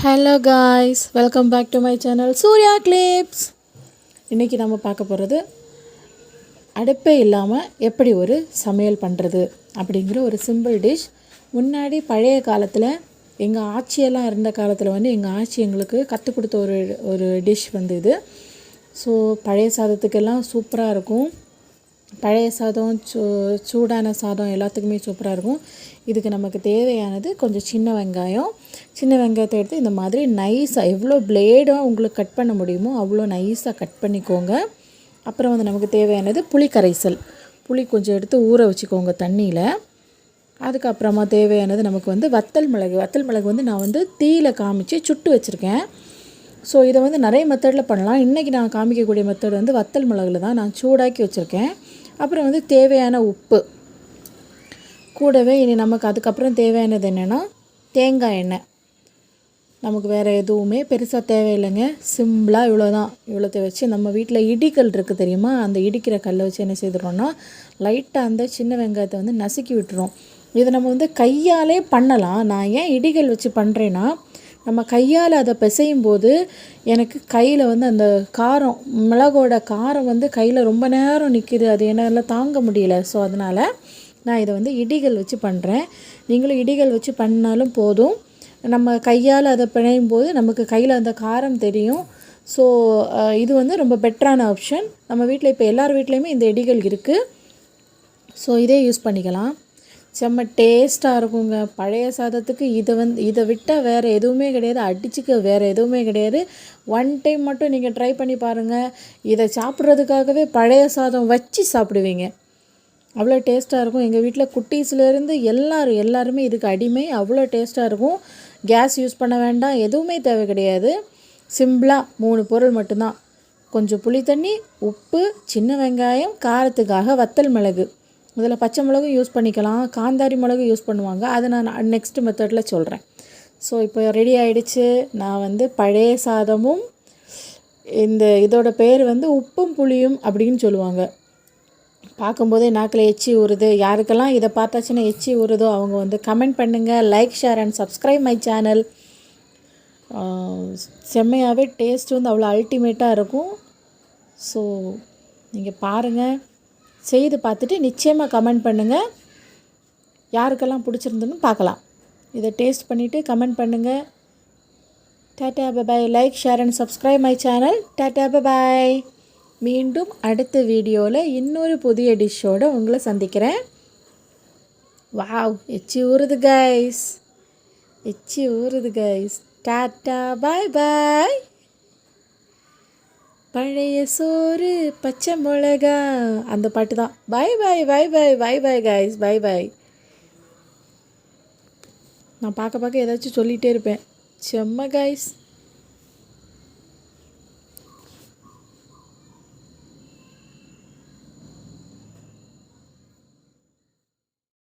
Hello guys, welcome back to my channel Surya clips. இன்றைக்கி நம்ம பார்க்க போகிறது அடுப்பே இல்லாமல் எப்படி ஒரு சமையல் பண்ணுறது அப்படிங்கிற ஒரு சிம்பிள் டிஷ். முன்னாடி பழைய காலத்தில் எங்கள் ஆச்சியெல்லாம் இருந்த காலத்தில் எங்கள் ஆச்சி எங்களுக்கு கற்றுக் கொடுத்த ஒரு டிஷ் இது. ஸோ பழைய சாதத்துக்கெல்லாம் சூப்பராக இருக்கும். பழைய சாதம், சூடான சாதம் எல்லாத்துக்குமே சூப்பராக இருக்கும். இதுக்கு நமக்கு தேவையானது கொஞ்சம் சின்ன வெங்காயத்தை எடுத்து இந்த மாதிரி நைஸாக எவ்வளோ பிளேடாக உங்களுக்கு கட் பண்ண முடியுமோ அவ்வளோ நைஸாக கட் பண்ணிக்கோங்க. அப்புறம் நமக்கு தேவையானது புளி கரைசல். புளி கொஞ்சம் எடுத்து ஊற வச்சுக்கோங்க தண்ணியில். அதுக்கப்புறமா தேவையானது நமக்கு வத்தல் மிளகு நான் தீயில் காமிச்சு சுட்டு வச்சுருக்கேன். ஸோ இதை நிறைய மெத்தடில் பண்ணலாம். இன்றைக்கி நான் காமிக்கக்கூடிய மெத்தட் வத்தல் மிளகுல தான் நான் சூடாக்கி வச்சுருக்கேன். அப்புறம் தேவையான உப்பு கூடவே இனி நமக்கு அதுக்கப்புறம் தேவையானது என்னென்னா தேங்காய் எண்ணெய். நமக்கு வேறு எதுவுமே பெருசாக தேவையில்லைங்க. சிம்பிளாக இவ்வளோத்தை வச்சு நம்ம வீட்டில் இடிக்கல் இருக்குது தெரியுமா, அந்த இடிக்கிற கல்லை வச்சு என்ன செய்துடுறோன்னா லைட்டாக அந்த சின்ன வெங்காயத்தை நசுக்கி விட்டுறோம். இதை நம்ம கையாலே பண்ணலாம். நான் ஏன் இடிக்கல் வச்சு பண்ணுறேன்னா, நம்ம கையால் அதை பிசையும் போது எனக்கு கையில் அந்த காரம், மிளகோட காரம் கையில் ரொம்ப நேரம் நிற்கிது. அது என்னால் தாங்க முடியல. ஸோ அதனால் நான் இதை இடிகள் வச்சு பண்ணுறேன். நீங்களும் இடிகள் வச்சு பண்ணாலும் போதும். நம்ம கையால் அதை பிணையும் போது நமக்கு கையில் அந்த காரம் தெரியும். ஸோ இது ரொம்ப பெட்டரான ஆப்ஷன். நம்ம வீட்டில் இப்போ எல்லார் வீட்லேயுமே இந்த இடிகள் இருக்குது. ஸோ இதே யூஸ் பண்ணிக்கலாம். செம்ம டேஸ்ட்டாக இருக்குங்க. பழைய சாதத்துக்கு இதை விட்டால் வேறு எதுவுமே கிடையாது. அடிச்சுக்க வேறு எதுவுமே கிடையாது. ஒன் டைம் மட்டும் நீங்கள் ட்ரை பண்ணி பாருங்கள். இதை சாப்பிட்றதுக்காகவே பழைய சாதம் வச்சு சாப்பிடுவீங்க. அவ்வளோ டேஸ்ட்டாக இருக்கும். எங்கள் வீட்டில் குட்டீஸ்லேருந்து எல்லாருமே இதுக்கு அடிமை. அவ்வளோ டேஸ்ட்டாக இருக்கும். கேஸ் யூஸ் பண்ண வேண்டாம், எதுவுமே தேவை கிடையாது. சிம்பிளாக 3 பொருள் மட்டும்தான். கொஞ்சம் புளி தண்ணி, உப்பு, சின்ன வெங்காயம், காரத்துக்காக வத்தல் மிளகு. இதில் பச்சை மிளகும் யூஸ் பண்ணிக்கலாம், காந்தாரி மிளகு யூஸ் பண்ணுவாங்க. அதை நான் நெக்ஸ்ட் மெத்தடில் சொல்கிறேன். ஸோ இப்போ ரெடி ஆகிடுச்சு. நான் பழைய சாதமும், இதோட பேர் உப்பும் புளியும் அப்படின்னு சொல்லுவாங்க. பார்க்கும்போதே நாக்கில் எச்சி ஊறுது. யாருக்கெல்லாம் இதை பார்த்தாச்சுன்னா எச்சி ஊறுதோ அவங்க கமெண்ட் பண்ணுங்கள். Like, share and subscribe my channel. செம்மையாகவே டேஸ்ட் அவ்வளோ அல்டிமேட்டாக இருக்கும். ஸோ நீங்கள் பாருங்கள், செய்து பார்த்துட்டு நிச்சயமாக கமெண்ட் பண்ணுங்கள். யாருக்கெல்லாம் பிடிச்சிருந்துன்னு பார்க்கலாம். இதை டேஸ்ட் பண்ணிவிட்டு கமெண்ட் பண்ணுங்கள். Tata bye bye. Like, share and subscribe my channel. Tata bye bye. மீண்டும் அடுத்த வீடியோவில் இன்னொரு புதிய டிஷ்ஷோடு உங்களை சந்திக்கிறேன். வாவ், எச்சி ஊறுது கைஸ். டாட்டா பாய் பாய். பழைய சோறு பச்சை மிளகா, அந்த பாட்டு தான். பாய் பாய் பாய் பாய் பாய் பாய் கைஸ். பாய் பாய். நான் பார்க்க ஏதாச்சும் சொல்லிகிட்டே இருப்பேன். செம்ம கைஸ்.